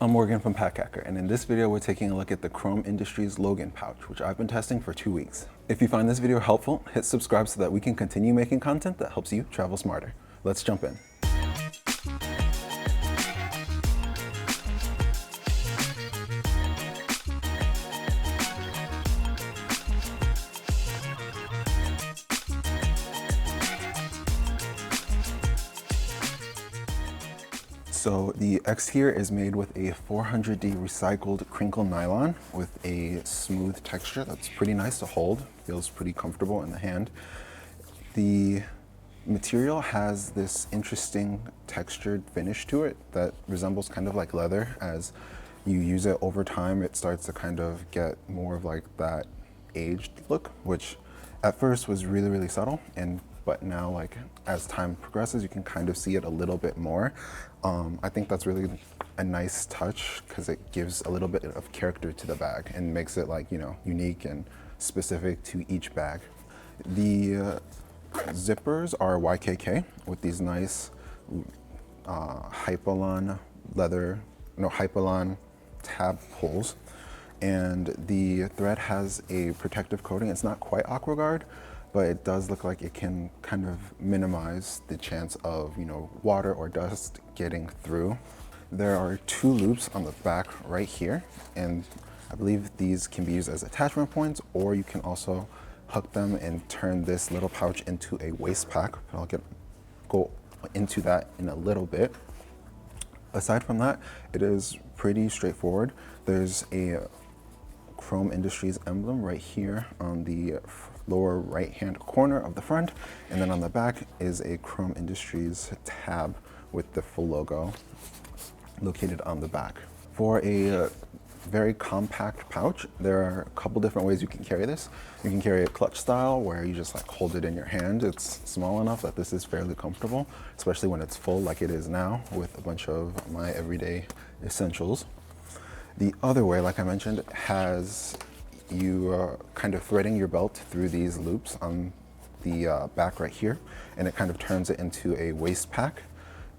I'm Morgan from Pack Hacker, and in this video we're taking a look at the Chrome Industries Logan pouch, which I've been testing for 2 weeks. If you find this video helpful, hit subscribe so that we can continue making content that helps you travel smarter. Let's jump in. So the exterior is made with a 400D recycled crinkle nylon with a smooth texture that's pretty nice to hold, feels pretty comfortable in the hand. The material has this interesting textured finish to it that resembles kind of like leather. As you use it over time, it starts to kind of get more of like that aged look, which at first was really subtle, but now, like, as time progresses, you can kind of see it a little bit more. I think that's really a nice touch because it gives a little bit of character to the bag and makes it, like, you know, unique and specific to each bag. The zippers are YKK with these nice Hypalon tab holes. And the thread has a protective coating. It's not quite AquaGuard, but it does look like it can kind of minimize the chance of, you know, water or dust getting through. There are 2 loops on the back right here, and I believe these can be used as attachment points, or you can also hook them and turn this little pouch into a waist pack. I'll go into that in a little bit. Aside from that, it is pretty straightforward. There's a Chrome Industries emblem right here on the lower right hand corner of the front, and then on the back is a Chrome Industries tab with the full logo located on the back. For a very compact pouch, there are a couple different ways you can carry this. You can carry it clutch style, where you just like hold it in your hand. It's small enough that this is fairly comfortable, especially when it's full like it is now with a bunch of my everyday essentials. The other way, like I mentioned, has you kind of threading your belt through these loops on the back right here, and it kind of turns it into a waist pack.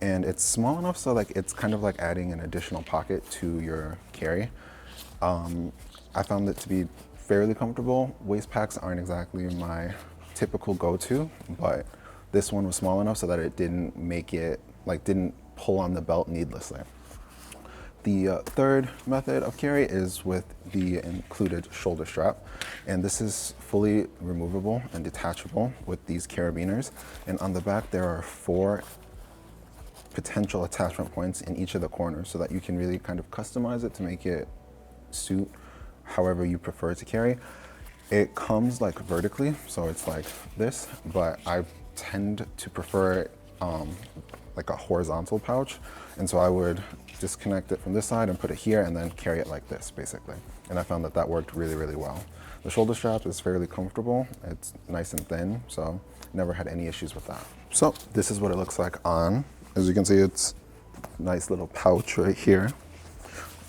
And it's small enough so like it's kind of like adding an additional pocket to your carry. I found it to be fairly comfortable. Waist packs aren't exactly my typical go-to, but this one was small enough so that it didn't didn't pull on the belt needlessly. The third method of carry is with the included shoulder strap, and this is fully removable and detachable with these carabiners. And on the back there are 4 potential attachment points in each of the corners so that you can really kind of customize it to make it suit however you prefer to carry. It comes like vertically, so it's like this, but I tend to prefer it like a horizontal pouch, and so I would disconnect it from this side and put it here and then carry it like this basically. And I found that that worked really well. The shoulder strap is fairly comfortable. It's nice and thin, so never had any issues with that. So this is what it looks like on. As you can see, it's a nice little pouch right here.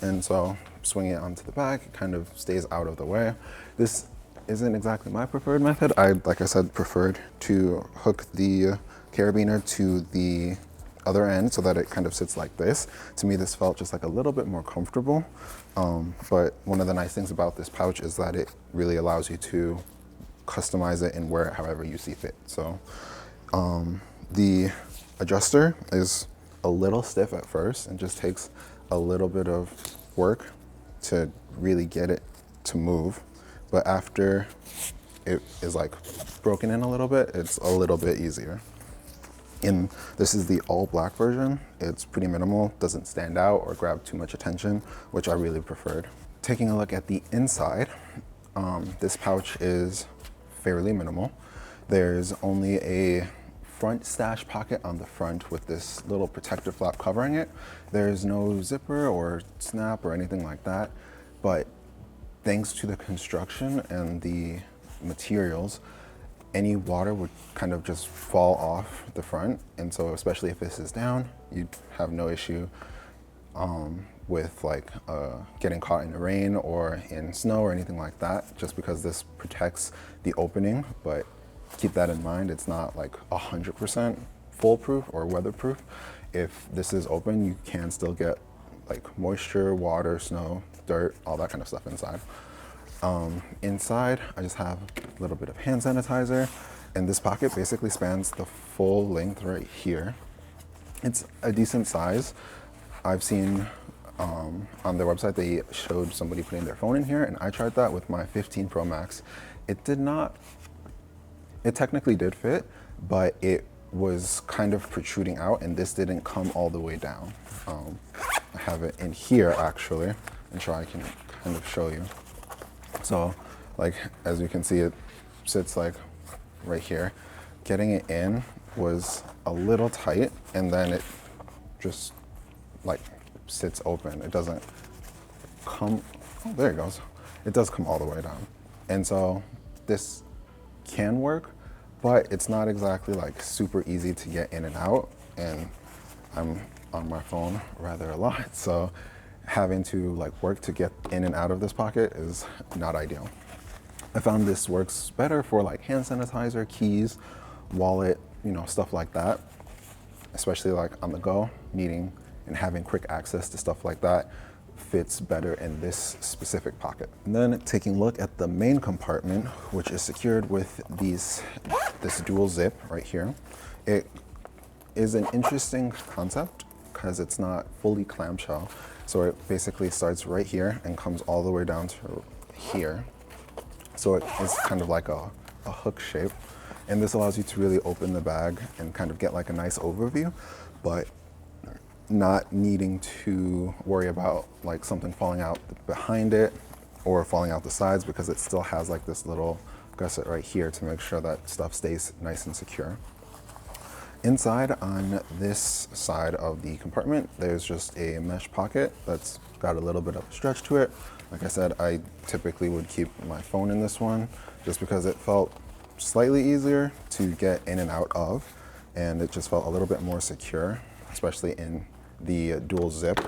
And so swinging it onto the back, it kind of stays out of the way. This isn't exactly my preferred method. Like I said, preferred to hook the carabiner to the other end so that it kind of sits like this. To me, this felt just like a little bit more comfortable. But one of the nice things about this pouch is that it really allows you to customize it and wear it however you see fit. So the adjuster is a little stiff at first and just takes a little bit of work to really get it to move. But after it is like broken in a little bit, it's a little bit easier. And this is the all black version. It's pretty minimal, doesn't stand out or grab too much attention, which I really preferred. Taking a look at the inside, this pouch is fairly minimal. There's only a front stash pocket on the front with this little protective flap covering it. There's no zipper or snap or anything like that, but thanks to the construction and the materials, any water would kind of just fall off the front. And so especially if this is down, you'd have no issue with like getting caught in the rain or in snow or anything like that, just because this protects the opening. But keep that in mind, it's not like 100% foolproof or weatherproof. If this is open, you can still get like moisture, water, snow, dirt, all that kind of stuff inside. Inside, I just have a little bit of hand sanitizer, and this pocket basically spans the full length right here. It's a decent size. I've seen on their website, they showed somebody putting their phone in here, and I tried that with my 15 Pro Max. It did not, it technically did fit, but it was kind of protruding out, and this didn't come all the way down. I have it in here actually, and so I can kind of show you. So, like, as you can see, it sits like right here. Getting it in was a little tight, and then it just like sits open. It doesn't come, oh, there it goes. It does come all the way down. And so this can work, but it's not exactly like super easy to get in and out. And I'm on my phone rather a lot, so having to like work to get in and out of this pocket is not ideal. I found this works better for like hand sanitizer, keys, wallet, you know, stuff like that, especially like on the go, needing and having quick access to stuff like that fits better in this specific pocket. And then taking a look at the main compartment, which is secured with this dual zip right here. It is an interesting concept because it's not fully clamshell. So it basically starts right here and comes all the way down to here. So it is kind of like a hook shape. And this allows you to really open the bag and kind of get like a nice overview, but not needing to worry about like something falling out behind it or falling out the sides, because it still has like this little gusset right here to make sure that stuff stays nice and secure. Inside on this side of the compartment, there's just a mesh pocket that's got a little bit of stretch to it. Like I said, I typically would keep my phone in this one just because it felt slightly easier to get in and out of, and it just felt a little bit more secure, especially in the dual zip.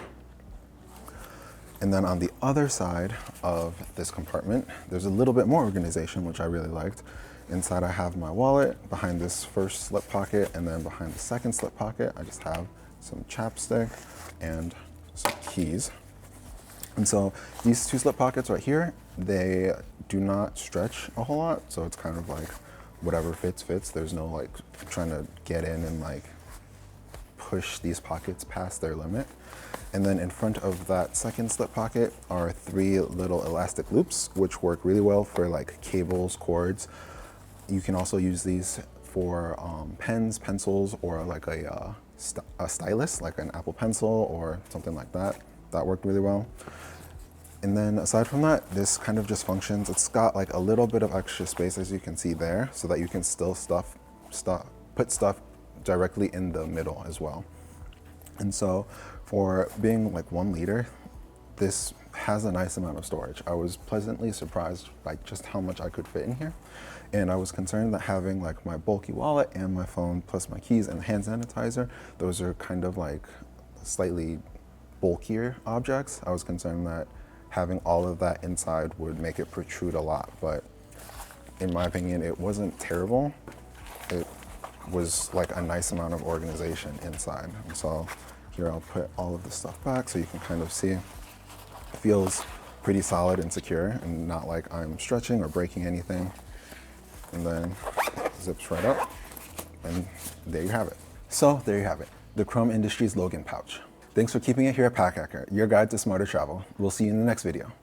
And then on the other side of this compartment, there's a little bit more organization, which I really liked. Inside I have my wallet, behind this first slip pocket, and then behind the second slip pocket, I just have some chapstick and some keys. And so these two slip pockets right here, they do not stretch a whole lot. So it's kind of like whatever fits, fits. There's no like trying to get in and like push these pockets past their limit. And then in front of that second slip pocket are 3 little elastic loops, which work really well for like cables, cords. You can also use these for pens, pencils, or like a stylus, like an Apple Pencil or something like that. That worked really well. And then aside from that, this kind of just functions. It's got like a little bit of extra space, as you can see there, so that you can still put stuff directly in the middle as well. And so for being like 1 liter, this has a nice amount of storage. I was pleasantly surprised by just how much I could fit in here. And I was concerned that having like my bulky wallet and my phone plus my keys and hand sanitizer, those are kind of like slightly bulkier objects. I was concerned that having all of that inside would make it protrude a lot, but in my opinion, it wasn't terrible. It was like a nice amount of organization inside. And so here I'll put all of this stuff back so you can kind of see. It feels pretty solid and secure and not like I'm stretching or breaking anything. And then zips right up, and there you have it. So there you have it, the Chrome Industries Logan pouch. Thanks for keeping it here at Pack Hacker, your guide to smarter travel. We'll see you in the next video.